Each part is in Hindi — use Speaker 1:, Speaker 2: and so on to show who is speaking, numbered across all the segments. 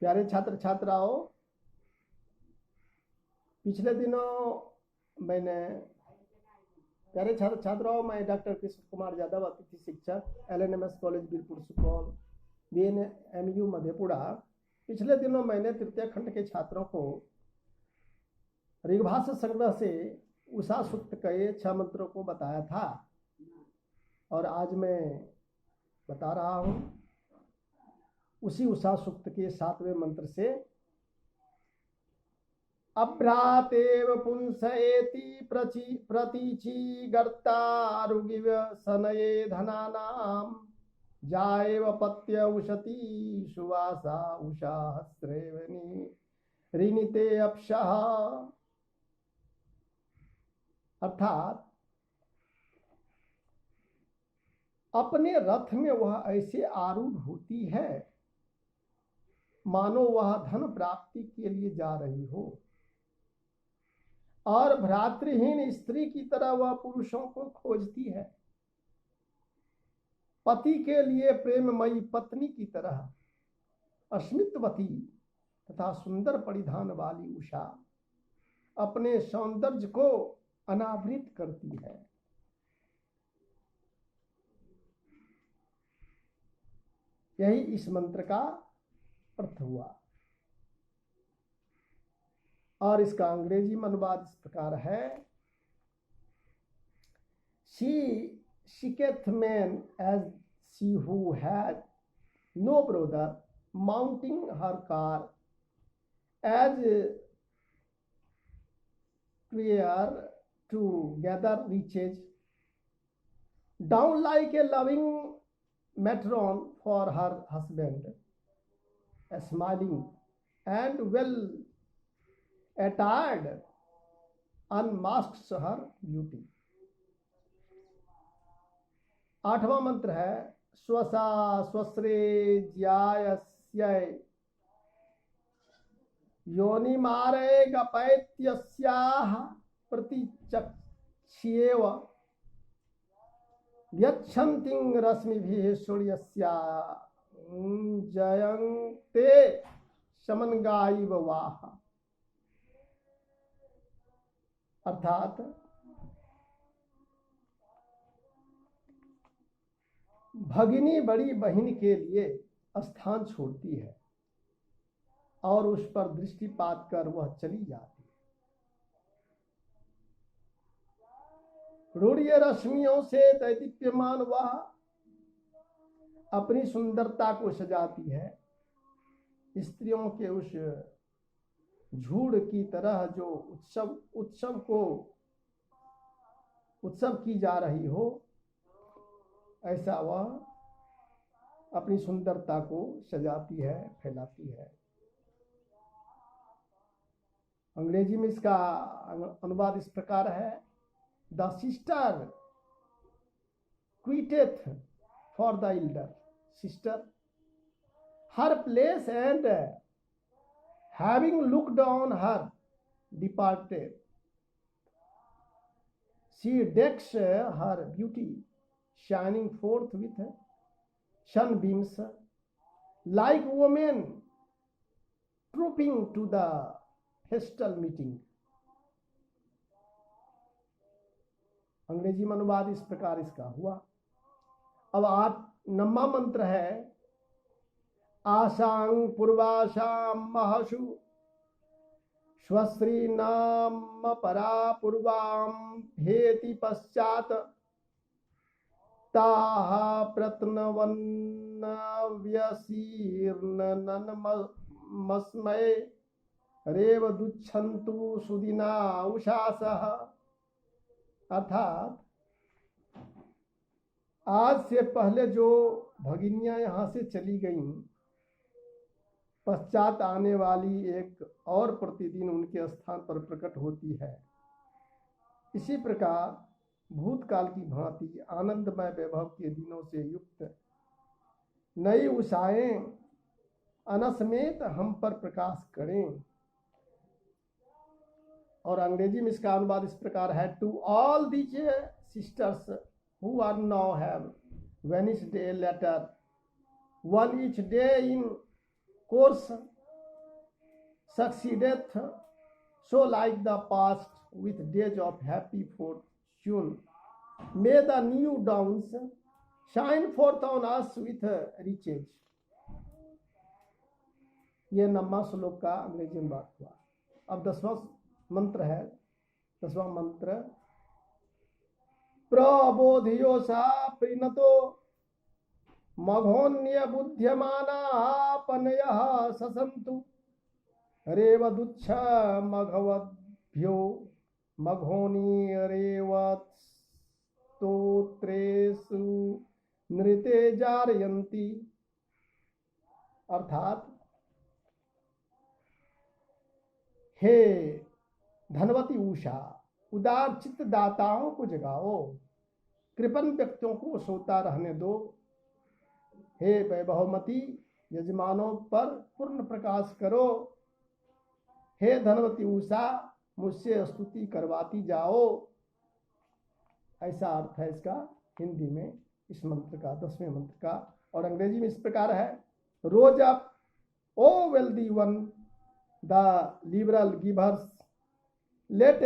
Speaker 1: प्यारे छात्र छात्राओं, पिछले दिनों मैंने मैं डॉक्टर कृष्ण कुमार यादव, अतिथि शिक्षक, LNMS college Birpur Supaul, BNMU Madhepura. पिछले दिनों मैंने तृतीय खंड के छात्रों को ऋग्भाष्य संग्रह से उषा सूक्त के 6 मंत्रों को बताया था और आज मैं बता रहा हूं उसी उषा सूक्त के 7वें मंत्र से। अभ्रातेव पुंसएति प्रतीचि गर्तारुगिव सनये धनानाम जाएव पत्य उशती सुवासा उषा हस्रेवनी ऋणिते अपशः। अर्थात अपने रथ में वह ऐसे आरूढ़ होती है मानो वह धन प्राप्ति के लिए जा रही हो, और भ्रातृहीन स्त्री की तरह वह पुरुषों को खोजती है। पति के लिए प्रेममयी पत्नी की तरह अस्मितवती तथा सुंदर परिधान वाली उषा अपने सौंदर्य को अनावृत करती है। यही इस मंत्र का अर्थ हुआ और इसका अंग्रेजी में अनुवाद इस प्रकार है। She seeketh man as she who had no brother, mounting her car as prayer to gather riches, down like a loving matron for her husband, smiling and well attired, unmasks her beauty। 8वां मंत्र है स्वसा स्वस्रे ज्यायस्यै योनिमारे गपैत्यस्याः प्रतिचक्ष्येव व्यच्छन्तिं रश्मिभिः सूर्यस्या जयन्ते शमनगाइव वाह। अर्थात भगिनी बड़ी बहन के लिए स्थान छोड़ती है और उस पर दृष्टिपात कर वह चली जाती है। रूढ़िय रश्मियों से दैदीप्यमान वह अपनी सुंदरता को सजाती है। स्त्रियों के उस झूड़ की तरह जो उत्सव की जा रही हो, ऐसा वह अपनी सुंदरता को सजाती है, फैलाती है। अंग्रेजी में इसका अनुवाद इस प्रकार है। The sister quitteth for the elder sister her place and having looked on her departed, she decks her beauty shining forth with sunbeams like women trooping to the festal meeting। अंग्रेजी में अनुवाद इस प्रकार इसका हुआ। अब 9वां मंत्र है आशां पूर्वाशां महशु स्वश्री नाम परा पूर्वां भेति पश्चात ताः प्रत्नवन्न व्यसीर्न मस्मये रेव दुच्छन्तु सुदिना उषासः। अर्थात आज से पहले जो भगिनियां यहाँ से चली गईं, पश्चात आने वाली एक और प्रतिदिन उनके स्थान पर प्रकट होती है। इसी प्रकार भूतकाल की भांति आनंदमय वैभव के दिनों से युक्त नई उषाएं अनसमेत हम पर प्रकाश करें। और अंग्रेजी में इसका अनुवाद इस प्रकार है। To all these sisters who are now have vanished a letter one each day in course succeedeth, so like the past with days of happy fortune, may the new dawns shine forth on us with riches. ये 9वां श्लोक का अंग्रेजी में बात हुआ। अब 10वां मंत्र है। 10वां मंत्र, प्रबोधियो सा प्रीणतो मघोन्य बुद्ध्यमानापनयः ससन्तु रेवदुच्छ मघवद्भ्यो मघोनी रेवत्स्तोत्रेषु नृते जारयन्ति। अर्थात हे धनवती उषा, उदार चित्त दाताओं को जगाओ, कृपण व्यक्तियों को सोता रहने दो। हे वैभवमती, यजमानों पर पूर्ण प्रकाश करो। हे धनवती उषा, मुझसे स्तुति करवाती जाओ। ऐसा अर्थ है इसका हिंदी में इस मंत्र का, 10वें मंत्र का। और अंग्रेजी में इस प्रकार है, rose up O wealthy one, the liberal givers, let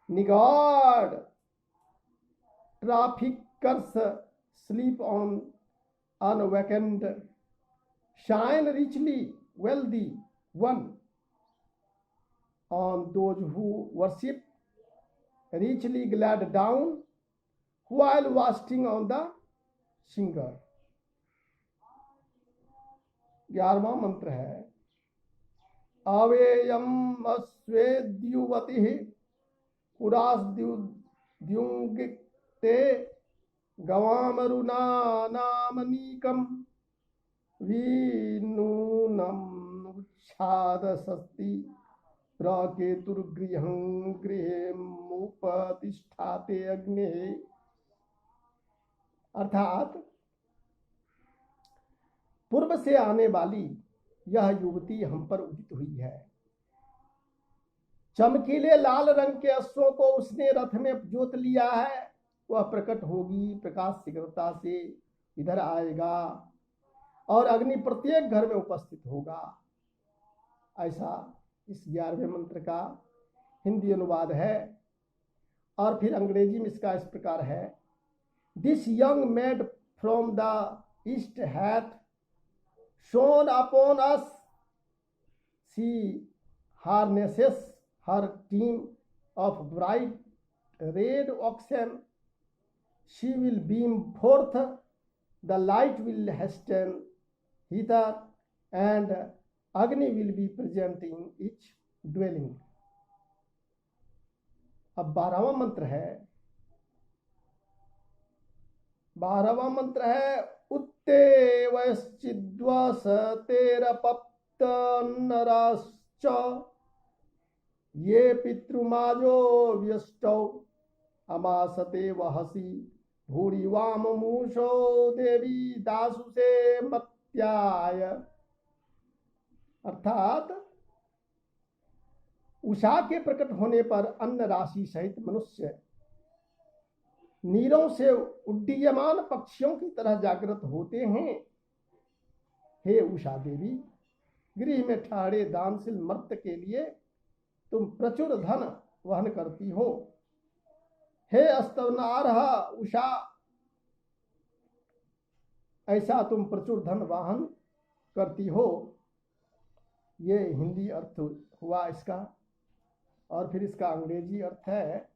Speaker 1: niggard traffickers sleep on unwakened, shine richly wealthy one on those who worship, richly glad down while wasting on the singer। 11वां मंत्र है, अवेयम अस्वेद्युवतिः पुरास्द्युङ्गिते गवामरुणा नामनीकं वीनूनम् उच्छादसस्ति प्रकेतुर्गृहं गृहेमुपतिष्ठाते अग्ने। अर्थात पूर्व से आने वाली यह युवती हम पर उदित हुई है। चमकीले लाल रंग के अश्वों को उसने रथ में जोत लिया है। वह प्रकट होगी, प्रकाश शीघ्रता से इधर आएगा और अग्नि प्रत्येक घर में उपस्थित होगा। ऐसा इस 11वें मंत्र का हिंदी अनुवाद है। और फिर अंग्रेजी में इसका इस प्रकार है, this young made from the east hath shown upon us, she harnesses her team of bright red oxen, she will beam forth, the light will hasten hither, and Agni will be present in each dwelling। अब 12वां मंत्र है। 12वां मंत्र है, उत्ते वश्चिद्वसतेरपप्तनराश्च ये पितृमाजो व्यष्टौ अमासते वहसि भूरिवाममूषो देवी दासुषे मत्याय। अर्थात उषा के प्रकट होने पर अन्न राशि सहित मनुष्य नीरों से उड्डीयमान पक्षियों की तरह जागृत होते हैं। हे उषा देवी, गृह में ठहरे दानशील मर्त्य के लिए तुम प्रचुर धन वहन करती हो। हे स्तवनार्ह उषा, ऐसा तुम प्रचुर धन वाहन करती हो। ये हिंदी अर्थ हुआ इसका। और फिर इसका अंग्रेजी अर्थ है,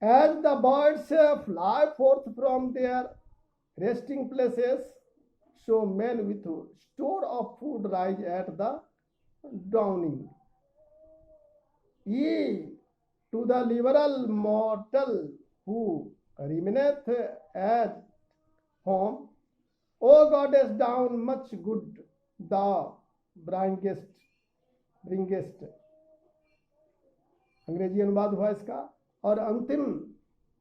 Speaker 1: as the birds fly forth from their resting places, so men with store of food rise at the dawning। Ye to the liberal mortal who remaineth at home, O goddess down much good thou bringest। अंग्रेजी अनुवाद हुआ इसका। और अंतिम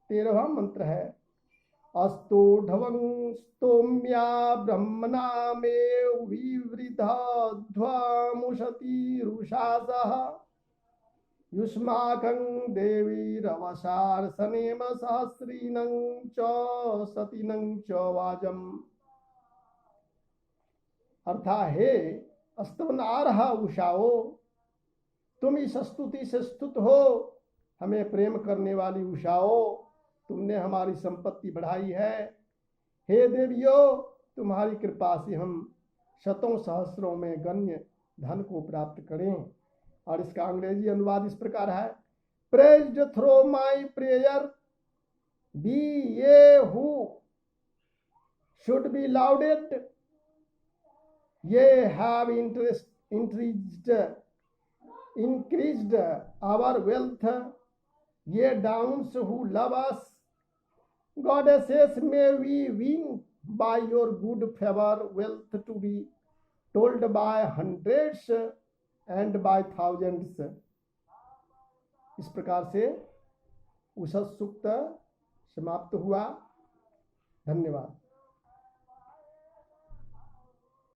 Speaker 1: 13वां मंत्र है, अस्तोढवं स्तोम्या ब्रह्मणा मे विवृधध्वमुषति रुषासः युष्माकं देवीरवशार्सनेम सहस्रीनं च सतीनं च वाजम्। अर्थात हे स्तवनार्ह उषाओ, तुम इस स्तुति से स्तुत हो। हमें प्रेम करने वाली उषाओ, तुमने हमारी संपत्ति बढ़ाई है। हे देवियों, तुम्हारी कृपा से हम शतों सहस्रों में गण्य धन को प्राप्त करें। और इसका अंग्रेजी अनुवाद इस प्रकार है, praised through my prayer be ye who should be lauded, ye have increased our wealth, ye downs who love us. Goddesses, may we win by your good favor wealth to be told by hundreds and by thousands. इस प्रकार से उषस सूक्त समाप्त हुआ। धन्यवाद।